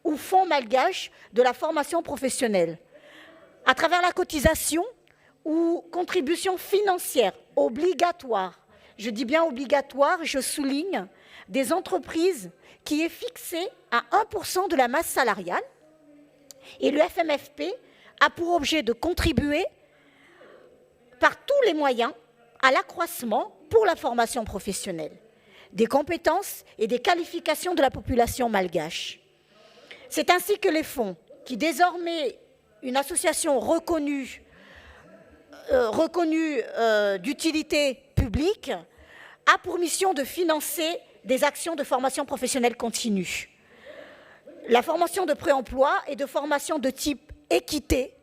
ou fonds malgache de la formation professionnelle, à travers la cotisation ou contribution financière obligatoire, je dis bien obligatoire, je souligne, des entreprises qui est fixée à 1% de la masse salariale. Et le FMFP a pour objet de contribuer par tous les moyens à l'accroissement pour la formation professionnelle, des compétences et des qualifications de la population malgache. C'est ainsi que les fonds, qui désormais une association reconnue d'utilité publique, a pour mission de financer des actions de formation professionnelle continue. La formation de pré-emploi et de formation de type équité,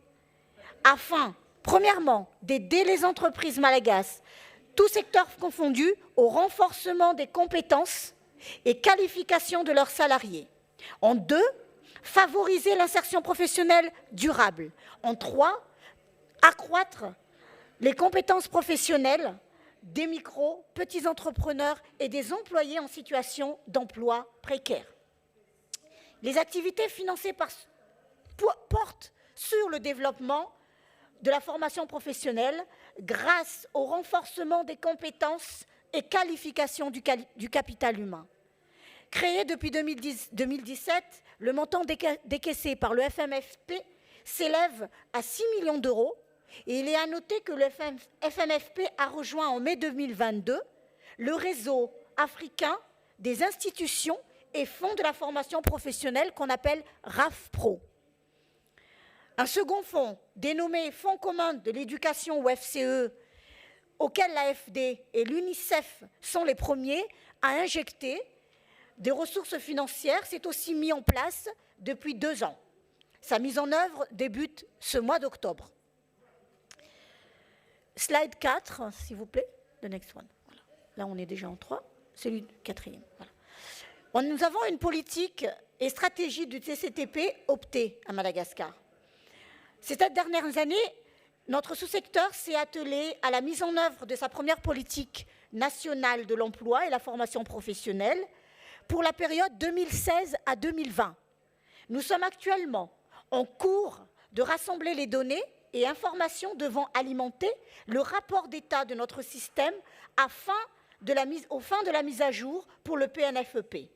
afin, premièrement, d'aider les entreprises malagasy, tous secteurs confondus, au renforcement des compétences et qualifications de leurs salariés. En 2, favoriser l'insertion professionnelle durable. En 3, accroître les compétences professionnelles des micros, petits entrepreneurs et des employés en situation d'emploi précaire. Les activités financées portent sur le développement de la formation professionnelle grâce au renforcement des compétences et qualifications du capital humain. Créé depuis 2017, le montant décaissé par le FMFP s'élève à 6 millions d'euros et il est à noter que le FMFP a rejoint en mai 2022 le réseau africain des institutions et fonds de la formation professionnelle qu'on appelle RAFPRO. Un second fonds, dénommé Fonds commun de l'éducation ou FCE, auquel l'AFD et l'UNICEF sont les premiers à injecter des ressources financières, s'est aussi mis en place depuis 2 ans. Sa mise en œuvre débute ce mois d'octobre. Slide 4, s'il vous plaît. The next one. Voilà. Là, on est déjà en 3. Celui du 4e. Voilà. Nous avons une politique et stratégie du TCTP optée à Madagascar. Ces 7 dernières années, notre sous-secteur s'est attelé à la mise en œuvre de sa première politique nationale de l'emploi et la formation professionnelle pour la période 2016 à 2020. Nous sommes actuellement en cours de rassembler les données et informations devant alimenter le rapport d'état de notre système aux fins de la mise à jour pour le PNFEP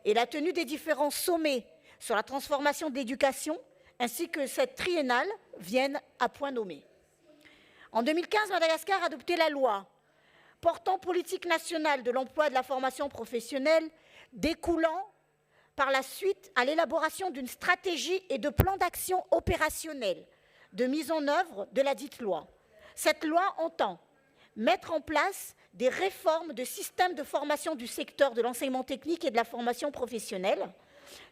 et la tenue des différents sommets sur la transformation de l'éducation ainsi que cette triennale viennent à point nommé. En 2015, Madagascar a adopté la loi portant politique nationale de l'emploi et de la formation professionnelle, découlant par la suite à l'élaboration d'une stratégie et de plans d'action opérationnels de mise en œuvre de la dite loi. Cette loi entend mettre en place des réformes de systèmes de formation du secteur de l'enseignement technique et de la formation professionnelle,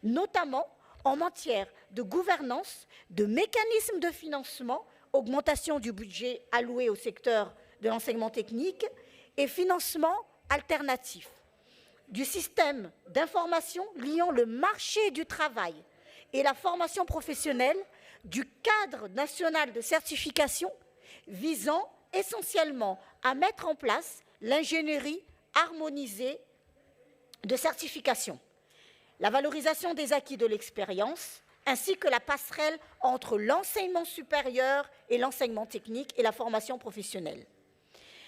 notamment en matière de gouvernance, de mécanismes de financement, augmentation du budget alloué au secteur de l'enseignement technique et financement alternatif, du système d'information liant le marché du travail et la formation professionnelle, du cadre national de certification visant essentiellement à mettre en place l'ingénierie harmonisée de certification, la valorisation des acquis de l'expérience, ainsi que la passerelle entre l'enseignement supérieur et l'enseignement technique et la formation professionnelle.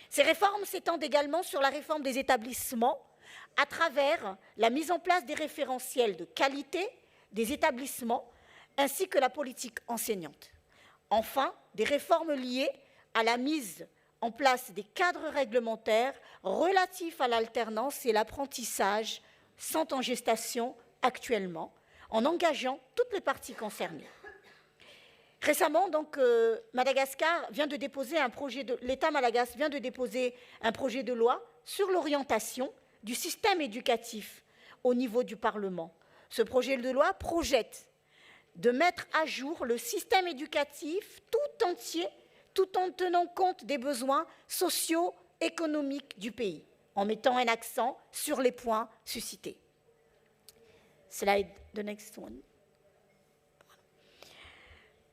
Ces réformes s'étendent également sur la réforme des établissements à travers la mise en place des référentiels de qualité des établissements ainsi que la politique enseignante. Enfin, des réformes liées à la mise en place des cadres réglementaires relatifs à l'alternance et l'apprentissage sont en gestation actuellement, en engageant toutes les parties concernées. Récemment, donc, Madagascar vient de déposer l'État malagasy vient de déposer un projet de loi sur l'orientation du système éducatif au niveau du Parlement. Ce projet de loi projette de mettre à jour le système éducatif tout entier, tout en tenant compte des besoins socio-économiques du pays, en mettant un accent sur les points suscités. Slide, the next one.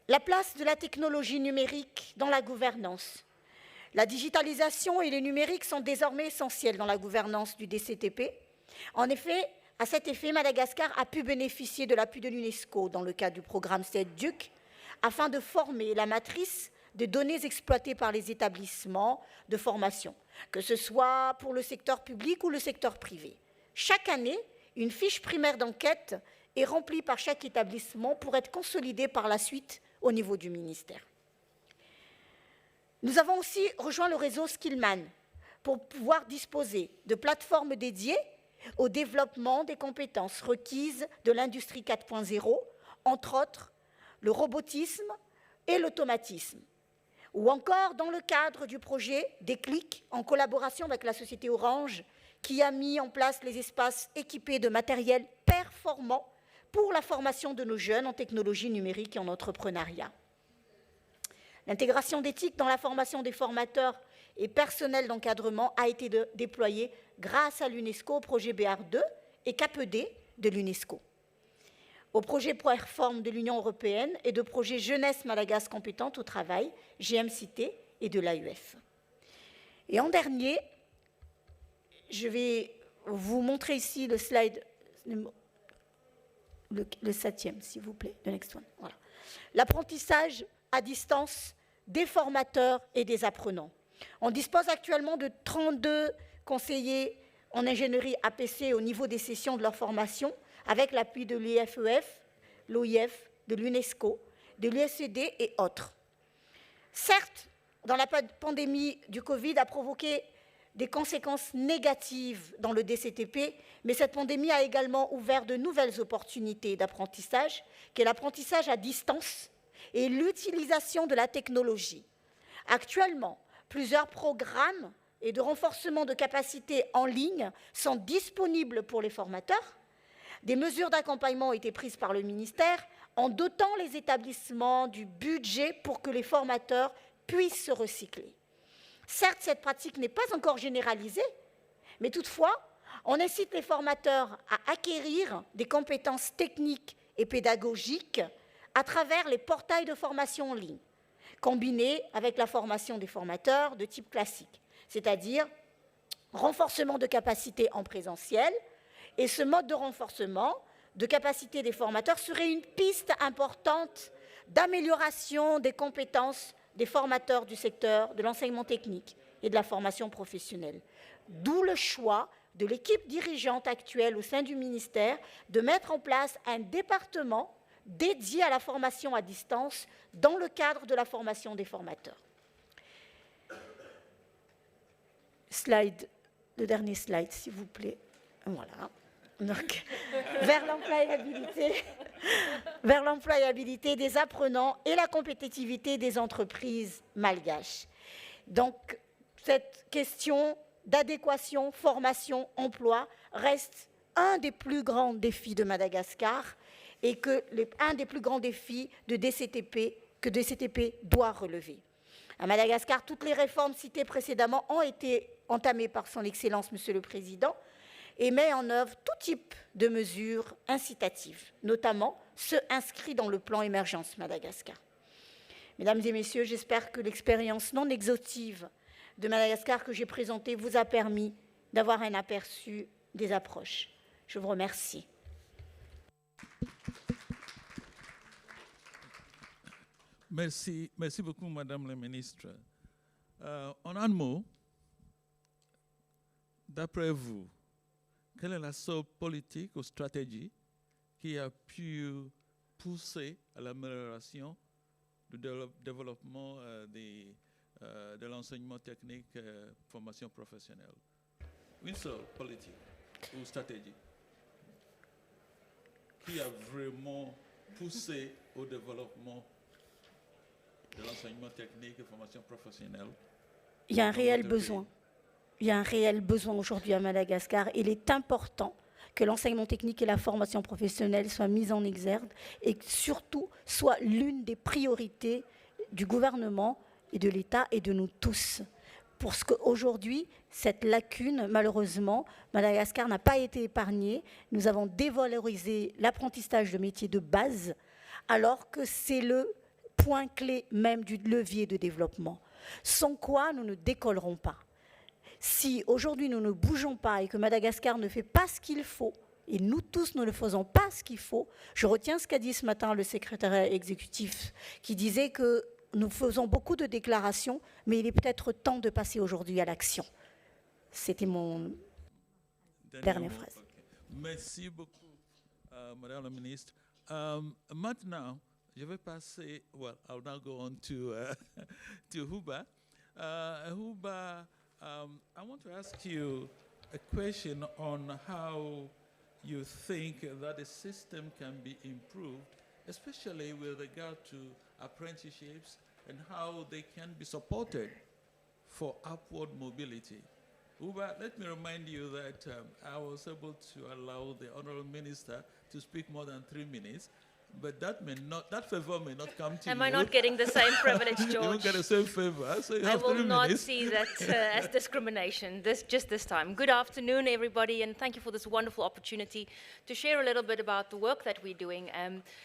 La place de la technologie numérique dans la gouvernance. La digitalisation et le numérique sont désormais essentiels dans la gouvernance du DCTP. En effet, À cet effet, Madagascar a pu bénéficier de l'appui de l'UNESCO dans le cadre du programme SEDDUC afin de former la matrice des données exploitées par les établissements de formation, que ce soit pour le secteur public ou le secteur privé. Chaque année, une fiche primaire d'enquête est remplie par chaque établissement pour être consolidée par la suite au niveau du ministère. Nous avons aussi rejoint le réseau Skillman pour pouvoir disposer de plateformes dédiées au développement des compétences requises de l'industrie 4.0, entre autres le robotisme et l'automatisme, ou encore dans le cadre du projet Déclic, en collaboration avec la société Orange, qui a mis en place les espaces équipés de matériel performant pour la formation de nos jeunes en technologie numérique et en entrepreneuriat. L'intégration d'éthique dans la formation des formateurs et personnels d'encadrement a été déployée grâce à l'UNESCO au projet BR2 et CAPED de l'UNESCO, au projet Perform de l'Union européenne et de projet Jeunesse Madagascar compétente au travail, GMCT et de l'AUF. Et en dernier, je vais vous montrer ici le slide, le 7e, s'il vous plaît, the next one. Voilà. L'apprentissage à distance des formateurs et des apprenants. On dispose actuellement de 32 conseillers en ingénierie APC au niveau des sessions de leur formation, avec l'appui de l'IFEF, l'OIF, de l'UNESCO, de l'USCD et autres. Certes, dans la pandémie du Covid a provoqué des conséquences négatives dans le DCTP, mais cette pandémie a également ouvert de nouvelles opportunités d'apprentissage, qui est l'apprentissage à distance et l'utilisation de la technologie. Actuellement, plusieurs programmes et de renforcement de capacités en ligne sont disponibles pour les formateurs. Des mesures d'accompagnement ont été prises par le ministère en dotant les établissements du budget pour que les formateurs puissent se recycler. Certes, cette pratique n'est pas encore généralisée, mais toutefois, on incite les formateurs à acquérir des compétences techniques et pédagogiques à travers les portails de formation en ligne, combinés avec la formation des formateurs de type classique, c'est-à-dire renforcement de capacités en présentiel. Et ce mode de renforcement de capacité des formateurs serait une piste importante d'amélioration des compétences des formateurs du secteur de l'enseignement technique et de la formation professionnelle. D'où le choix de l'équipe dirigeante actuelle au sein du ministère de mettre en place un département dédié à la formation à distance dans le cadre de la formation des formateurs. Slide, le dernier slide, s'il vous plaît. Voilà. Donc, vers l'employabilité des apprenants et la compétitivité des entreprises malgaches. Donc, cette question d'adéquation, formation, emploi reste un des plus grands défis de Madagascar et un des plus grands défis de DCTP que DCTP doit relever. À Madagascar, toutes les réformes citées précédemment ont été entamées par son Excellence, Monsieur le Président, et met en œuvre tout type de mesures incitatives, notamment ceux inscrits dans le plan Émergence Madagascar. Mesdames et messieurs, j'espère que l'expérience non exhaustive de Madagascar que j'ai présentée vous a permis d'avoir un aperçu des approches. Je vous remercie. Merci beaucoup, Madame la Ministre. En un mot, d'après vous, quelle est la seule politique ou stratégie qui a pu pousser à l'amélioration du développement de l'enseignement technique formation professionnelle? Une seule politique ou stratégie qui a vraiment poussé au développement de l'enseignement technique et formation professionnelle? Il y a un réel besoin. Il y a un réel besoin aujourd'hui à Madagascar. Il est important que l'enseignement technique et la formation professionnelle soient mis en exergue et que surtout soient l'une des priorités du gouvernement et de l'État et de nous tous. Parce qu'aujourd'hui, cette lacune, malheureusement, Madagascar n'a pas été épargnée. Nous avons dévalorisé l'apprentissage de métiers de base, alors que c'est le point clé même du levier de développement. Sans quoi, nous ne décollerons pas. Si aujourd'hui nous ne bougeons pas et que Madagascar ne fait pas ce qu'il faut et nous tous, nous ne faisons pas ce qu'il faut. Je retiens ce qu'a dit ce matin le secrétaire exécutif, qui disait que nous faisons beaucoup de déclarations, mais il est peut-être temps de passer aujourd'hui à l'action. C'était mon dernière phrase. Okay. Merci beaucoup, Madame la Ministre. Maintenant, je vais passer, well, I'll now go on to, to Huba. Huba, I want to ask you a question on how you think that the system can be improved, especially with regard to apprenticeships and how they can be supported for upward mobility. Uba, let me remind you that I was able to allow the Honourable Minister to speak more than 3 minutes, but that favor may not come to you. Am I not getting the same privilege, George? You won't get the same favor, so you I have will 3 not minutes. see that as discrimination, just this time. Good afternoon, everybody, and thank you for this wonderful opportunity to share a little bit about the work that we're doing.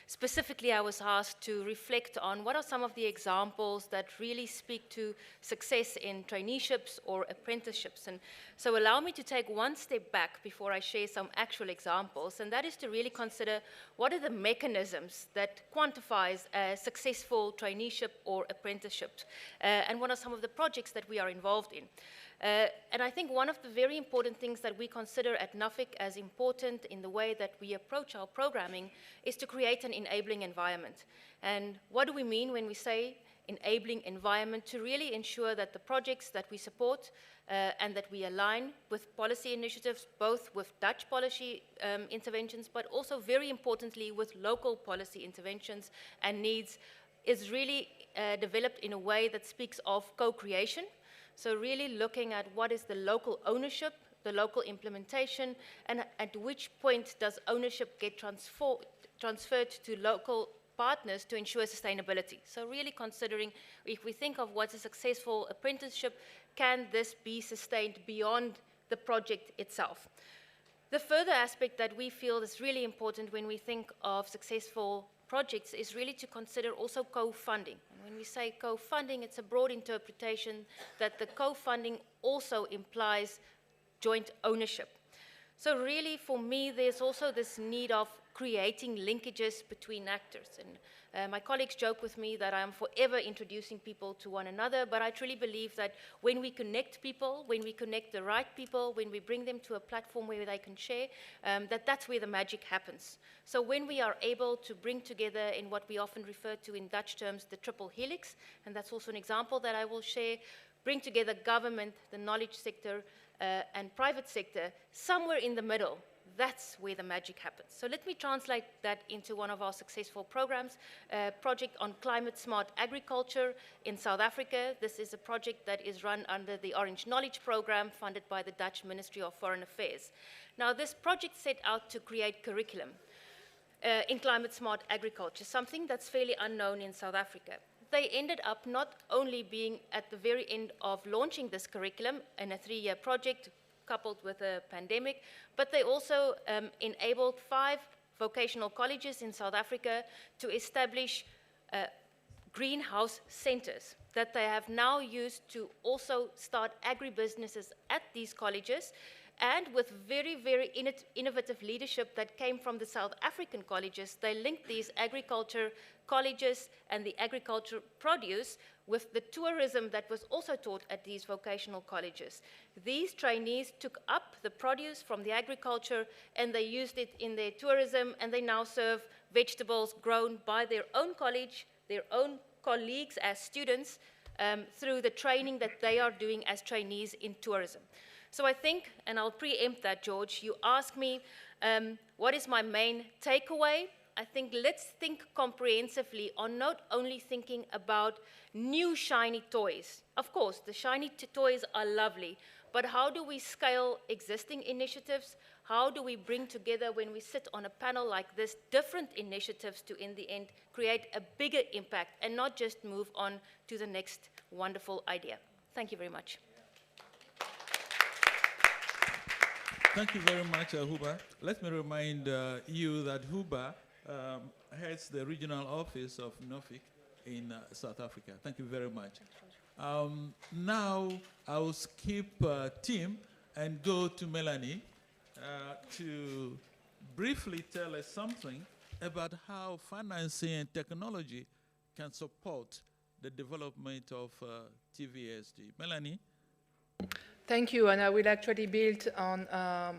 Specifically, I was asked to reflect on what are some of the examples that really speak to success in traineeships or apprenticeships. And so allow me to take one step back before I share some actual examples, and that is to really consider what are the mechanisms that quantifies a successful traineeship or apprenticeship, and what are some of the projects that we are involved in. And I think one of the very important things that we consider at NUFIC as important in the way that we approach our programming is to create an enabling environment. And what do we mean when we say enabling environment? To really ensure that the projects that we support and that we align with policy initiatives, both with Dutch policy interventions, but also very importantly with local policy interventions and needs, is really developed in a way that speaks of co-creation. So really looking at what is the local ownership, the local implementation, and at which point does ownership get transferred to local partners to ensure sustainability. So really considering, if we think of what's a successful apprenticeship, can this be sustained beyond the project itself? The further aspect that we feel is really important when we think of successful projects is really to consider also co-funding. And when we say co-funding, it's a broad interpretation that the co-funding also implies joint ownership. So really, for me, there's also this need of creating linkages between actors. And my colleagues joke with me that I am forever introducing people to one another, but I truly believe that when we connect people, when we connect the right people, when we bring them to a platform where they can share, that's where the magic happens. So when we are able to bring together in what we often refer to in Dutch terms, the triple helix, and that's also an example that I will share, bring together government, the knowledge sector, and private sector, somewhere in the middle, that's where the magic happens. So let me translate that into one of our successful programs, a project on climate smart agriculture in South Africa. This is a project that is run under the Orange Knowledge Program funded by the Dutch Ministry of Foreign Affairs. Now this project set out to create curriculum in climate smart agriculture, something that's fairly unknown in South Africa. They ended up not only being at the very end of launching this curriculum in a 3-year project coupled with a pandemic, but they also enabled 5 vocational colleges in South Africa to establish greenhouse centers that they have now used to also start agribusinesses at these colleges. And with very, very innovative leadership that came from the South African colleges, they linked these agriculture colleges and the agriculture produce with the tourism that was also taught at these vocational colleges. These trainees took up the produce from the agriculture and they used it in their tourism, and they now serve vegetables grown by their own college, their own colleagues as students, through the training that they are doing as trainees in tourism. So I think, and I'll preempt that, George, you asked me, what is my main takeaway? I think let's think comprehensively on not only thinking about new shiny toys. Of course, the shiny toys are lovely, but how do we scale existing initiatives? How do we bring together, when we sit on a panel like this, different initiatives to, in the end, create a bigger impact and not just move on to the next wonderful idea? Thank you very much. Thank you very much, Huba. Let me remind you that Huba heads the regional office of NUFIC in South Africa. Thank you very much. Now I'll skip Tim and go to Melanie to briefly tell us something about how financing and technology can support the development of TVSD. Melanie? Thank you, and I will actually build on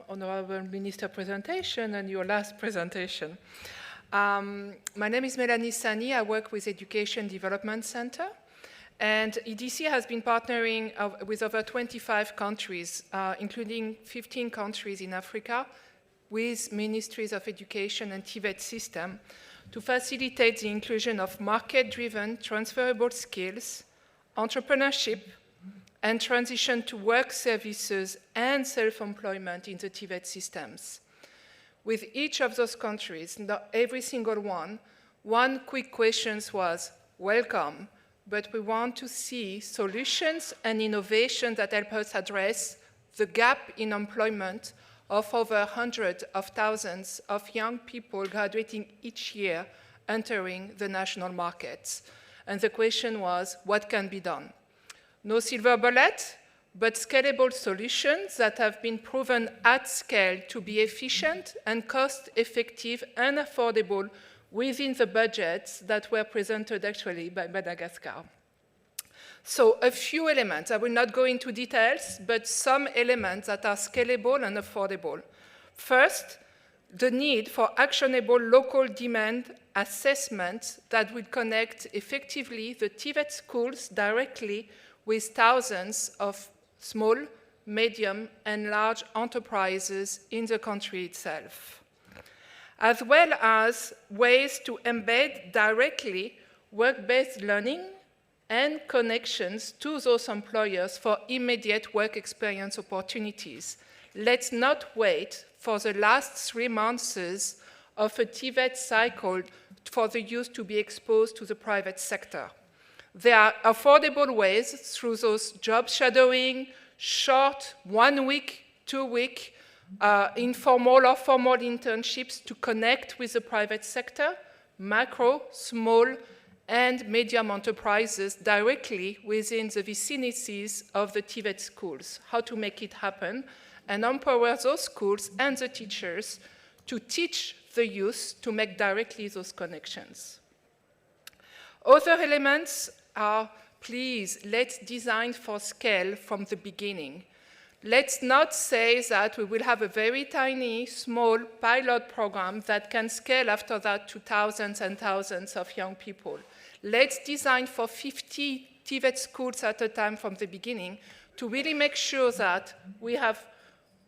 Honorable Minister presentation and your last presentation. My name is Melanie Sani. I work with Education Development Center, and EDC has been partnering with over 25 countries, including 15 countries in Africa, with ministries of education and TVET system to facilitate the inclusion of market-driven transferable skills, entrepreneurship, and transition to work services and self-employment in the TVET systems. With each of those countries, not every single one quick question was, welcome, but we want to see solutions and innovation that help us address the gap in employment of over hundreds of thousands of young people graduating each year entering the national markets. And the question was, what can be done? No silver bullet, but scalable solutions that have been proven at scale to be efficient and cost-effective and affordable within the budgets that were presented actually by Madagascar. So a few elements, I will not go into details, but some elements that are scalable and affordable. First, the need for actionable local demand assessments that will connect effectively the TVET schools directly with thousands of small, medium, and large enterprises in the country itself, as well as ways to embed directly work-based learning and connections to those employers for immediate work experience opportunities. Let's not wait for the last 3 months of a TVET cycle for the youth to be exposed to the private sector. There are affordable ways through those job shadowing, short 1 week, 2 week, informal or formal internships to connect with the private sector, macro, small, and medium enterprises directly within the vicinities of the TVET schools. How to make it happen and empower those schools and the teachers to teach the youth to make directly those connections. Other elements are, please, let's design for scale from the beginning. Let's not say that we will have a very tiny, small pilot program that can scale after that to thousands and thousands of young people. Let's design for 50 TVET schools at a time from the beginning to really make sure that we have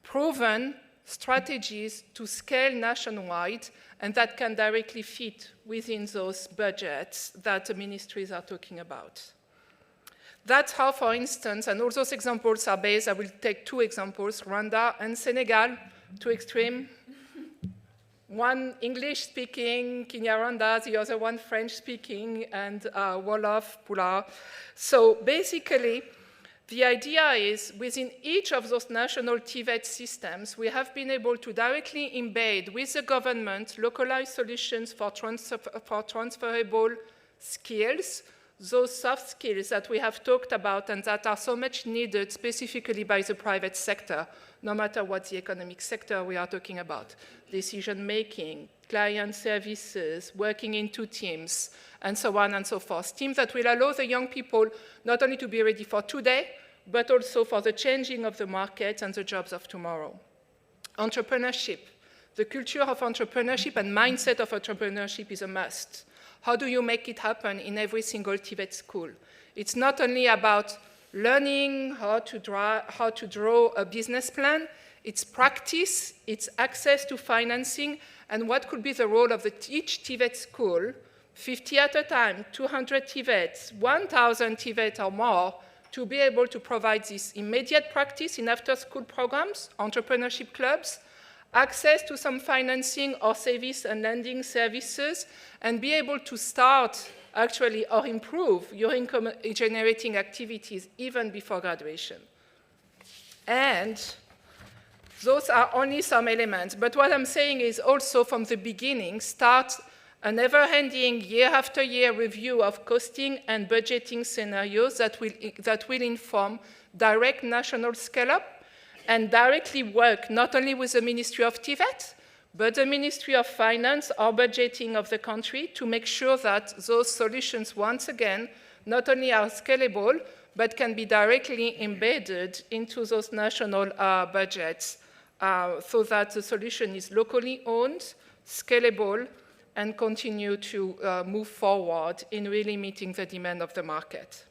proven strategies to scale nationwide and that can directly fit within those budgets that the ministries are talking about. That's how, for instance, and all those examples are based, I will take 2 examples, Rwanda and Senegal, 2 extreme. One English-speaking, Kinyarwanda, the other one French-speaking, and Wolof, Pula. So basically, the idea is within each of those national TVET systems, we have been able to directly embed with the government localized solutions for transferable skills, those soft skills that we have talked about and that are so much needed specifically by the private sector, no matter what the economic sector we are talking about. Decision-making, client services, working into teams, and so on and so forth. Teams that will allow the young people not only to be ready for today, but also for the changing of the market and the jobs of tomorrow. Entrepreneurship. The culture of entrepreneurship and mindset of entrepreneurship is a must. How do you make it happen in every single TVET school? It's not only about learning how to draw a business plan, it's practice, it's access to financing, and what could be the role of each TVET school, 50 at a time, 200 TVETs, 1,000 TVET or more, to be able to provide this immediate practice in after-school programs, entrepreneurship clubs, access to some financing or service and lending services, and be able to start actually or improve your income-generating activities even before graduation. And those are only some elements, but what I'm saying is also from the beginning, start a never-ending year-after-year review of costing and budgeting scenarios that will inform direct national scale-up and directly work not only with the Ministry of TVET, but the Ministry of Finance or budgeting of the country to make sure that those solutions, once again, not only are scalable, but can be directly embedded into those national budgets so that the solution is locally owned, scalable, and continue to move forward in really meeting the demand of the market.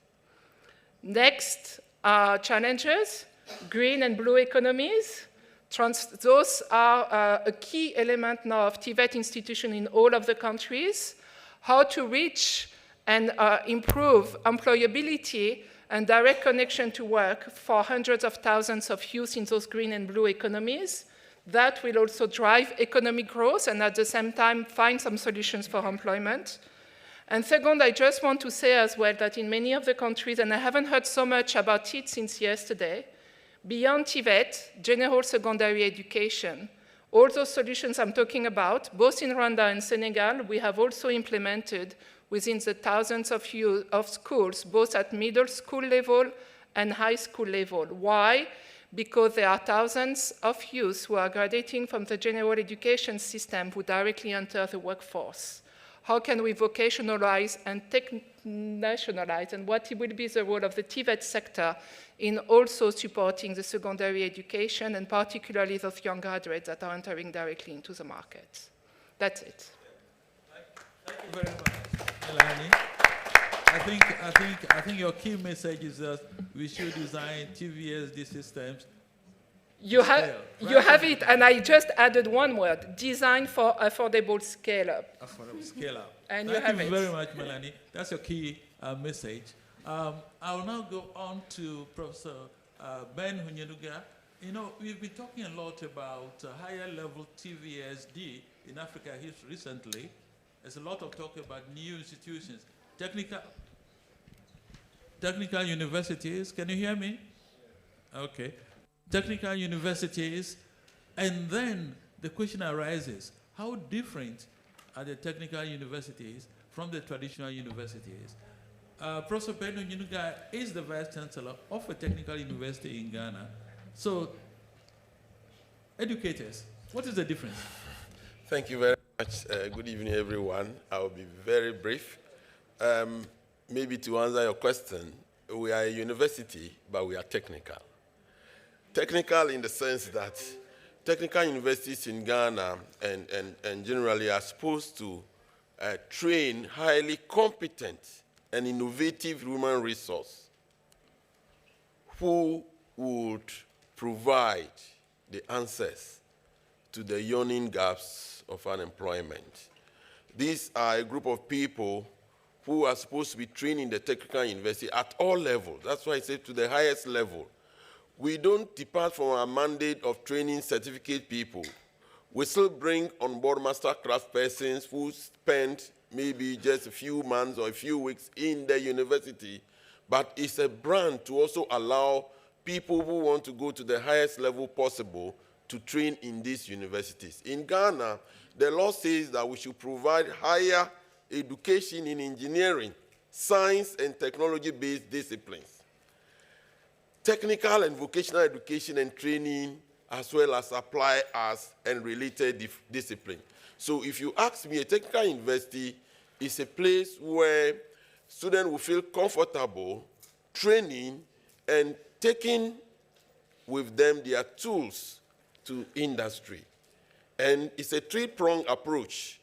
Next, challenges, green and blue economies. Those are a key element now of TVET institution in all of the countries. How to reach and improve employability and direct connection to work for hundreds of thousands of youth in those green and blue economies. That will also drive economic growth and at the same time find some solutions for employment. And second, I just want to say as well that in many of the countries, and I haven't heard so much about it since yesterday, beyond TVET, general secondary education, all those solutions I'm talking about, both in Rwanda and Senegal, we have also implemented within the thousands of schools, both at middle school level and high school level. Why? Because there are thousands of youth who are graduating from the general education system who directly enter the workforce. How can we vocationalize and technationalize, and what will be the role of the TVET sector in also supporting the secondary education, and particularly those young graduates that are entering directly into the market? That's it. Thank you very much, Melanie. I think your key message is that we should design TVSD systems. You have it, and I just added one word: design for affordable scale-up. Affordable scale-up. And Thank you very much, Melanie. That's your key message. I will now go on to Professor Ben Hunyenuga. You know, we've been talking a lot about higher level TVSD in Africa recently. There's a lot of talk about new institutions. Technical universities, can you hear me? Okay. Technical universities, and then the question arises, how different are the technical universities from the traditional universities? Professor Beno Nyinuga is the Vice Chancellor of a technical university in Ghana. So, educators, what is the difference? Thank you very much. Good evening, everyone. I will be very brief. Maybe to answer your question, we are a university, but we are technical. Technical in the sense that technical universities in Ghana and generally are supposed to train highly competent and innovative human resource who would provide the answers to the yawning gaps of unemployment. These are a group of people who are supposed to be trained in the technical university at all levels. That's why I say to the highest level. We don't depart from our mandate of training certificate people. We still bring on board master craft persons who spend maybe just a few months or a few weeks in the university, but it's a brand to also allow people who want to go to the highest level possible to train in these universities. In Ghana, the law says that we should provide higher education in engineering, science, and technology-based disciplines. Technical and vocational education and training, as well as applied arts and related discipline. So if you ask me, a technical university is a place where students will feel comfortable training and taking with them their tools to industry. And it's a three-pronged approach.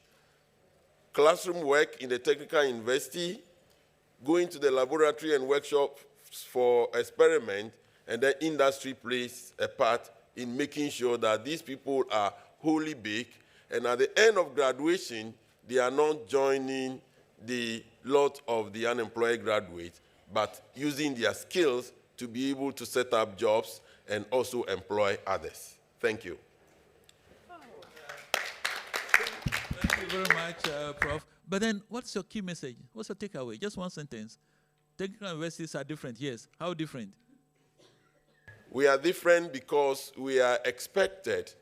Classroom work in the technical university, going to the laboratory and workshop for experiment, and then industry plays a part in making sure that these people are wholly baked, and at the end of graduation, they are not joining the lot of the unemployed graduates, but using their skills to be able to set up jobs and also employ others. Thank you. Thank you very much, Prof. But then, what's your key message? What's your takeaway? Just one sentence. Technical universities are different, yes. How different? We are different because we are expected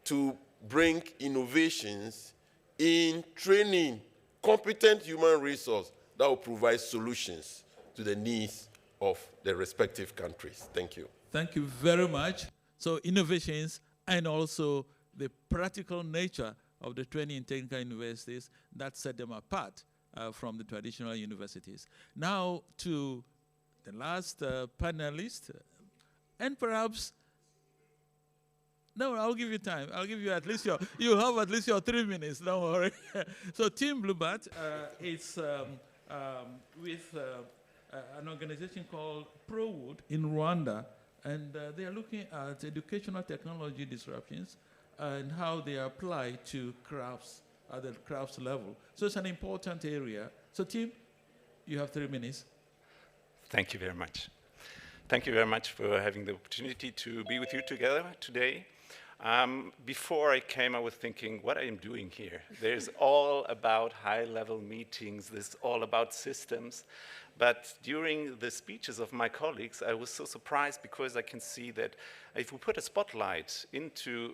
to bring innovations in training competent human resource that will provide solutions to the needs of the respective countries. Thank you. Thank you very much. So innovations and also the practical nature of the training in technical universities that set them apart from the traditional universities. Now to the last panelist, and perhaps, no, I'll give you time. I'll give you at least you'll have at least your 3 minutes, don't worry. So Tim Bluebart is with an organization called ProWood in Rwanda, and they are looking at educational technology disruptions and how they are applied to crafts at the crafts level. So it's an important area. So Tim, you have 3 minutes. Thank you very much. Thank you very much for having the opportunity to be with you together today. Before I came, I was thinking, what I am doing here? There's all about high-level meetings, this is all about systems. But during the speeches of my colleagues, I was so surprised because I can see that if we put a spotlight into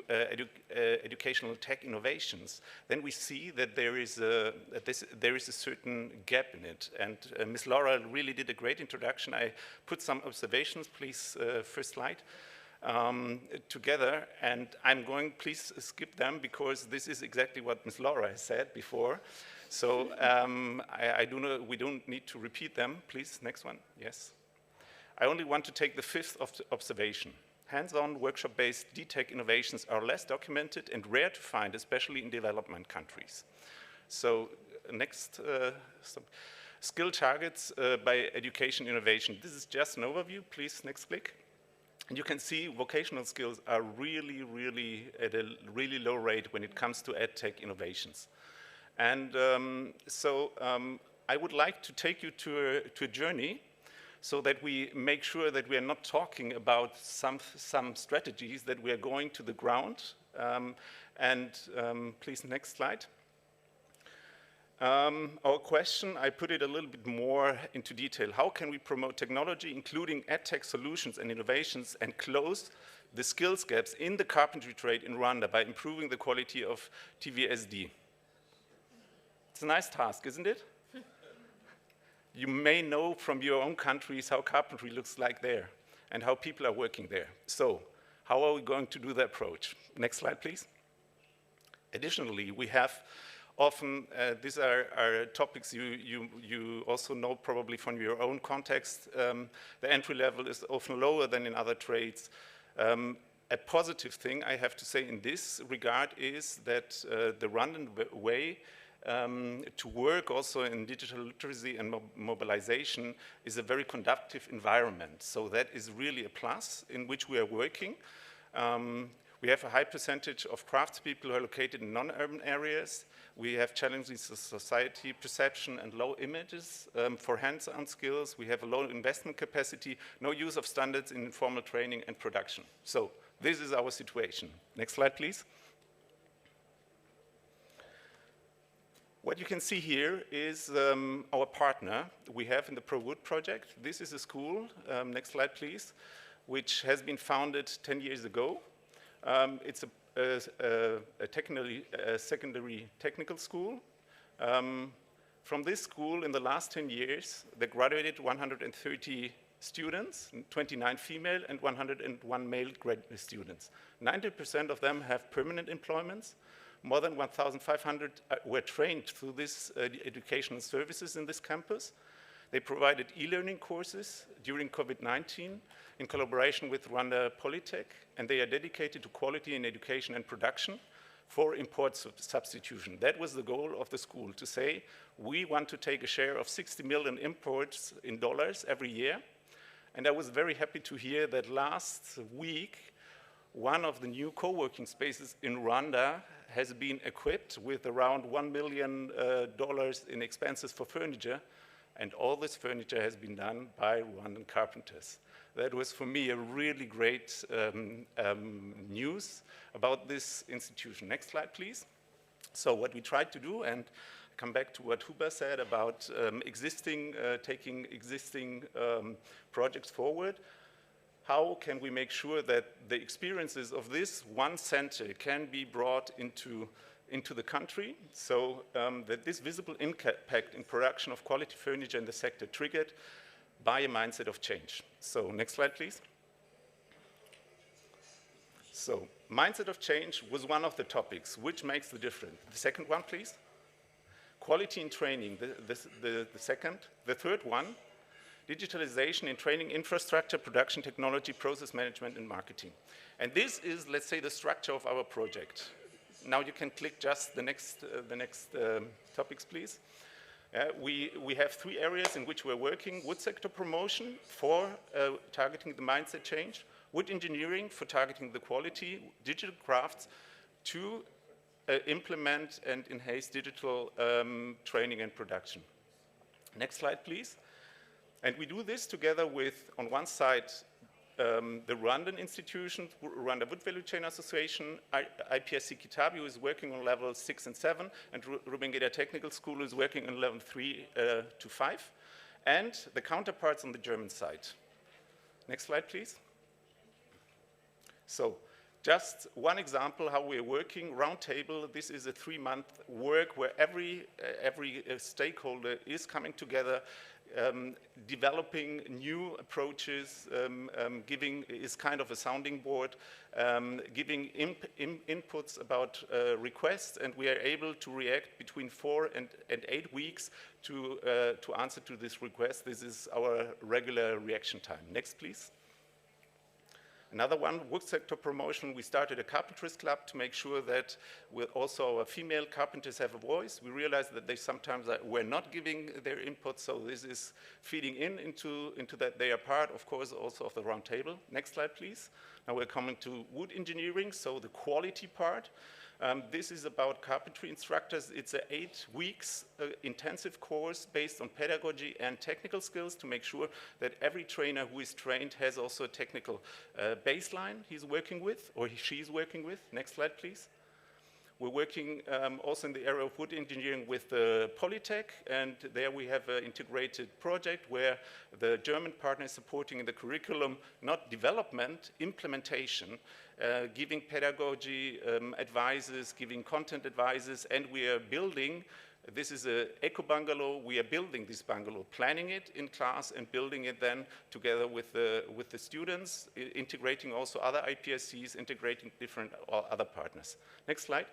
educational tech innovations, then we see that there is a certain gap in it. And Ms. Laura really did a great introduction. I put some observations, please, first slide, together. And I'm going, please skip them, because this is exactly what Ms. Laura has said before. So we don't need to repeat them. Please, next one, yes. I only want to take the fifth observation. Hands-on, workshop-based DTech innovations are less documented and rare to find, especially in development countries. So next, skill targets by education innovation. This is just an overview. Please, next click. And you can see vocational skills are really, really at a really low rate when it comes to EdTech innovations. And I would like to take you to a journey so that we make sure that we are not talking about some strategies, that we are going to the ground. Please, next slide. Our question, I put it a little bit more into detail. How can we promote technology, including EdTech solutions and innovations, and close the skills gaps in the carpentry trade in Rwanda by improving the quality of TVSD? It's a nice task, isn't it? You may know from your own countries how carpentry looks like there and how people are working there. So how are we going to do the approach? Next slide, please. Additionally, we have often, these are topics you also know probably from your own context. The entry level is often lower than in other trades. A positive thing I have to say in this regard is that the Rwandan way to work also in digital literacy and mobilization is a very conducive environment. So that is really a plus in which we are working. We have a high percentage of craftspeople who are located in non-urban areas. We have challenges of society perception and low images for hands-on skills. We have a low investment capacity, no use of standards in informal training and production. So this is our situation. Next slide, please. What you can see here is our partner we have in the ProWood project. This is a school, next slide please, which has been founded 10 years ago. It's a secondary technical school. From this school, in the last 10 years, they graduated 130 students, 29 female and 101 male graduate students. 90% of them have permanent employments. More than 1,500 were trained through this educational services in this campus. They provided e-learning courses during COVID-19 in collaboration with Rwanda Polytech, and they are dedicated to quality in education and production for import substitution. That was the goal of the school, to say, we want to take a share of 60 million imports in dollars every year. And I was very happy to hear that last week, one of the new co-working spaces in Rwanda has been equipped with around $1 million in expenses for furniture, and all this furniture has been done by Rwandan carpenters. That was, for me, a really great news about this institution. Next slide, please. So what we tried to do, and come back to what Huber said about taking existing projects forward. How can we make sure that the experiences of this one center can be brought into the country, so that this visible impact in production of quality furniture in the sector triggered by a mindset of change. So next slide, please. So, mindset of change was one of the topics. Which makes the difference? The second one, please. Quality in training, the second. The third one, digitalization in training infrastructure, production technology, process management, and marketing. And this is, let's say, the structure of our project. Now you can click just the next topics, please. We have 3 areas in which we're working: wood sector promotion for targeting the mindset change, wood engineering for targeting the quality, digital crafts to implement and enhance digital training and production. Next slide, please. And we do this together with, on one side, the Rwandan institution, Rwanda Wood Value Chain Association, IPSC Kitabi, who is working on level 6 and 7, and Rubengeda Technical School is working on level 3 to 5, and the counterparts on the German side. Next slide, please. So, just one example how we're working, roundtable. This is a 3-month work where every stakeholder is coming together, developing new approaches, giving is kind of a sounding board, giving inputs about requests, and we are able to react between 4 and 8 weeks to answer to this request. This is our regular reaction time. Next, please. Another one, wood sector promotion. We started a carpenters club to make sure that also our female carpenters have a voice. We realized that they sometimes were not giving their input, so this is feeding into that they are part, of course, also of the round table. Next slide, please. Now we're coming to wood engineering, so the quality part. This is about carpentry instructors. It's an 8 weeks intensive course based on pedagogy and technical skills to make sure that every trainer who is trained has also a technical baseline he's working with, or she's working with. Next slide, please. We're working also in the area of wood engineering with the Polytech, and there we have an integrated project where the German partner is supporting in the curriculum, not development, implementation, giving pedagogy advices, giving content advices, and we are building, this is an eco-bungalow, we are building this bungalow, planning it in class and building it then together with the students, integrating also other IPSCs, integrating different other partners. Next slide.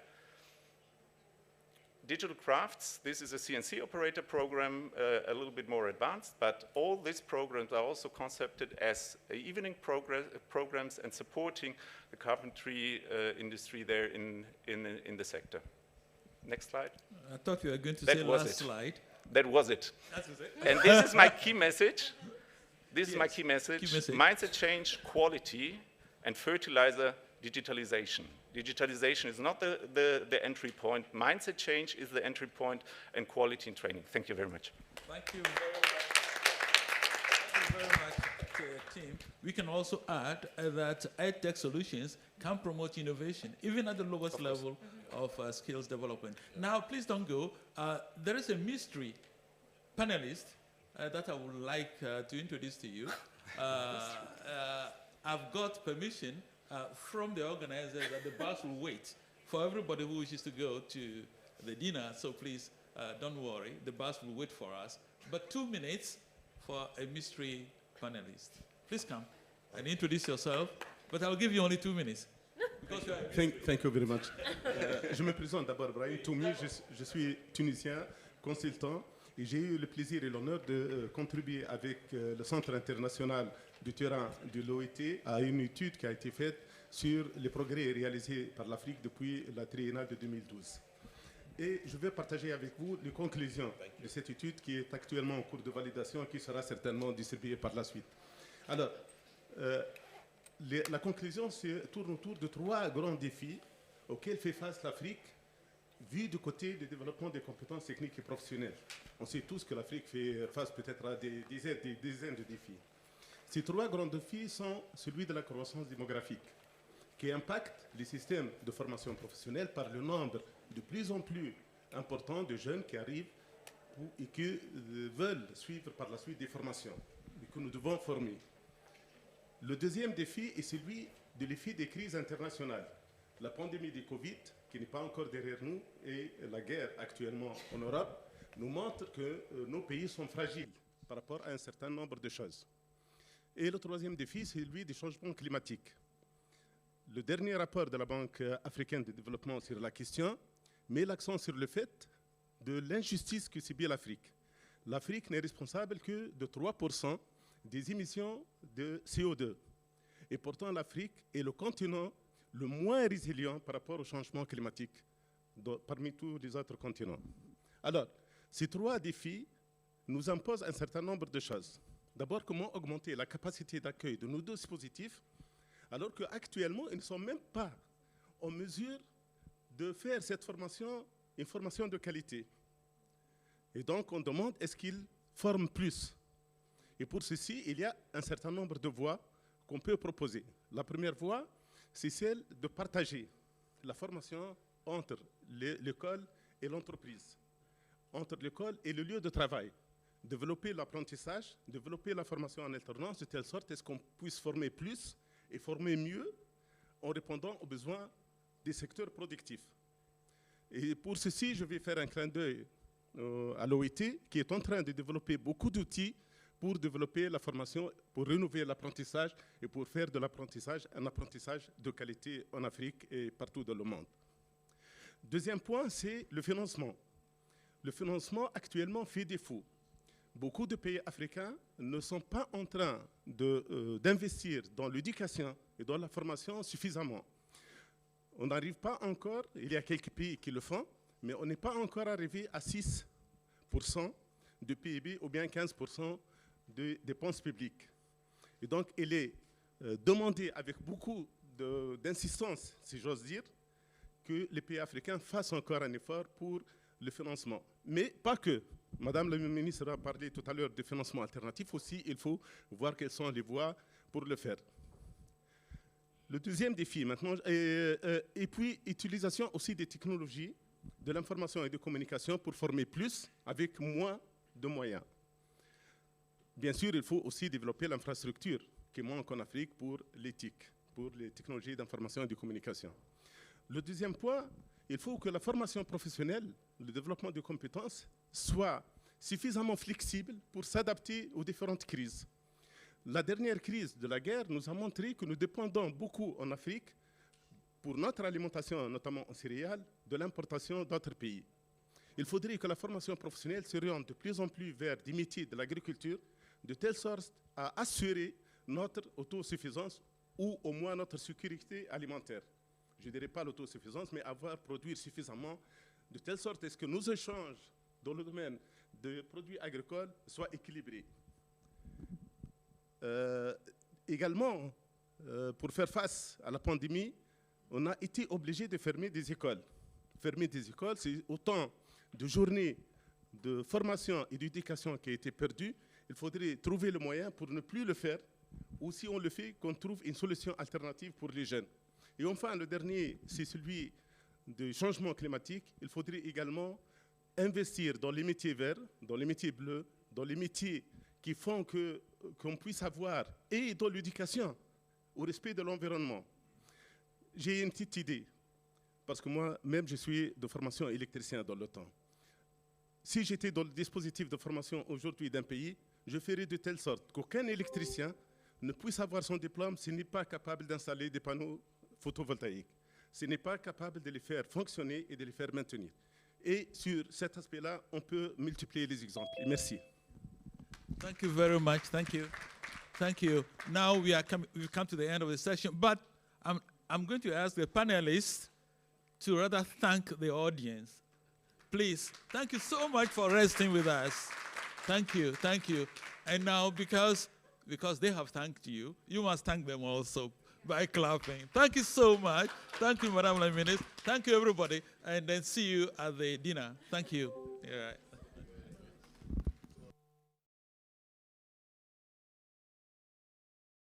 Digital crafts, this is a CNC operator program, a little bit more advanced, but all these programs are also concepted as evening programs and supporting the carpentry industry there in the sector. Next slide. I thought you were going to say last slide. That was it. That was it. And this is my key message. This is my key message. Mindset change, quality, and fertilizer, digitalization. Digitalization is not the entry point. Mindset change is the entry point, and quality in training. Thank you very much. Thank you very much. Thank you very much, team. We can also add that EdTech solutions can promote innovation, even at the lowest level of skills development. Now, please don't go. There is a mystery panelist that I would like to introduce to you. I've got permission from the organizers that the bus will wait for everybody who wishes to go to the dinner. So please, don't worry. The bus will wait for us. But 2 minutes for a mystery panelist. Please come and introduce yourself. But I'll give you only 2 minutes. Thank you very much. Je me présente d'abord, Brahim Toumi. Je suis tunisien, consultant, et j'ai eu le plaisir et l'honneur de contribuer avec le Centre international du terrain de l'OIT à une étude qui a été faite sur les progrès réalisés par l'Afrique depuis la triennale de 2012. Et je vais partager avec vous les conclusions de cette étude qui est actuellement en cours de validation et qui sera certainement distribuée par la suite. Alors, la conclusion tourne autour de 3 grands défis auxquels fait face l'Afrique, vu du côté du développement des compétences techniques et professionnelles. On sait tous que l'Afrique fait face peut-être à des dizaines de défis. Ces 3 grands défis sont celui de la croissance démographique, qui impacte les systèmes de formation professionnelle par le nombre de plus en plus important de jeunes qui arrivent et qui veulent suivre par la suite des formations et que nous devons former. Le deuxième défi est celui de l'effet des crises internationales. La pandémie de Covid, qui n'est pas encore derrière nous, et la guerre actuellement en Europe, nous montrent que nos pays sont fragiles par rapport à un certain nombre de choses. Et le troisième défi, c'est celui des changements climatiques. Le dernier rapport de la Banque africaine de développement sur la question met l'accent sur le fait de l'injustice que subit l'Afrique. L'Afrique n'est responsable que de 3% des émissions de CO2. Et pourtant, l'Afrique est le continent le moins résilient par rapport au changement climatique parmi tous les autres continents. Alors, ces 3 défis nous imposent un certain nombre de choses. D'abord, comment augmenter la capacité d'accueil de nos dispositifs, alors qu'actuellement, ils ne sont même pas en mesure de faire cette formation une formation de qualité. Et donc, on demande, est-ce qu'ils forment plus? Et pour ceci, il y a un certain nombre de voies qu'on peut proposer. La première voie, c'est celle de partager la formation entre l'école et l'entreprise, entre l'école et le lieu de travail. Développer l'apprentissage, développer la formation en alternance, de telle sorte qu'on puisse former plus et former mieux en répondant aux besoins des secteurs productifs. Et pour ceci, je vais faire un clin d'œil à l'OIT, qui est en train de développer beaucoup d'outils pour développer la formation, pour renouveler l'apprentissage et pour faire de l'apprentissage un apprentissage de qualité en Afrique et partout dans le monde. Deuxième point, c'est le financement. Le financement actuellement fait défaut. Beaucoup de pays africains ne sont pas en train d'investir dans l'éducation et dans la formation suffisamment. On n'arrive pas encore, il y a quelques pays qui le font, mais on n'est pas encore arrivé à 6% de PIB ou bien 15% de dépenses publiques. Et donc, il est demandé avec beaucoup d'insistance, si j'ose dire, que les pays africains fassent encore un effort pour le financement. Mais pas que. Madame la ministre a parlé tout à l'heure de financement alternatif aussi, il faut voir quelles sont les voies pour le faire. Le deuxième défi maintenant, et puis utilisation aussi des technologies de l'information et de communication pour former plus avec moins de moyens. Bien sûr, il faut aussi développer l'infrastructure qui manque en Afrique pour l'éthique, pour les technologies d'information et de communication. Le deuxième point, il faut que la formation professionnelle, le développement de compétences, soit suffisamment flexible pour s'adapter aux différentes crises. La dernière crise de la guerre nous a montré que nous dépendons beaucoup en Afrique, pour notre alimentation, notamment en céréales, de l'importation d'autres pays. Il faudrait que la formation professionnelle s'oriente de plus en plus vers des métiers de l'agriculture, de telle sorte à assurer notre autosuffisance ou au moins notre sécurité alimentaire. Je ne dirais pas l'autosuffisance, mais avoir produit suffisamment, de telle sorte que nos échanges dans le domaine des produits agricoles soient équilibrés. Également, pour faire face à la pandémie, on a été obligé de fermer des écoles. Fermer des écoles, c'est autant de journées de formation et d'éducation qui a été perdues. Il faudrait trouver le moyen pour ne plus le faire, ou si on le fait, qu'on trouve une solution alternative pour les jeunes. Et enfin, le dernier, c'est celui du changement climatique. Il faudrait également investir dans les métiers verts, dans les métiers bleus, dans les métiers qui font qu'on puisse avoir, et dans l'éducation, au respect de l'environnement. J'ai une petite idée, parce que moi-même, je suis de formation électricien dans le temps. Si j'étais dans le dispositif de formation aujourd'hui d'un pays, je ferais de telle sorte qu'aucun électricien ne puisse avoir son diplôme s'il n'est pas capable d'installer des panneaux photovoltaïques, s'il n'est pas capable de les faire fonctionner et de les faire maintenir. Et sur cet aspect-là, on peut multiplier les exemples. Merci. Thank you very much. Thank you. Thank you. Now we've come to the end of the session, but I'm going to ask the panelists to rather thank the audience. Please, thank you so much for resting with us. Thank you, thank you. And now, because they have thanked you, you must thank them also by clapping. Thank you so much. Thank you, Madame la Ministre. Thank you, everybody. And then see you at the dinner. Thank you. Yeah.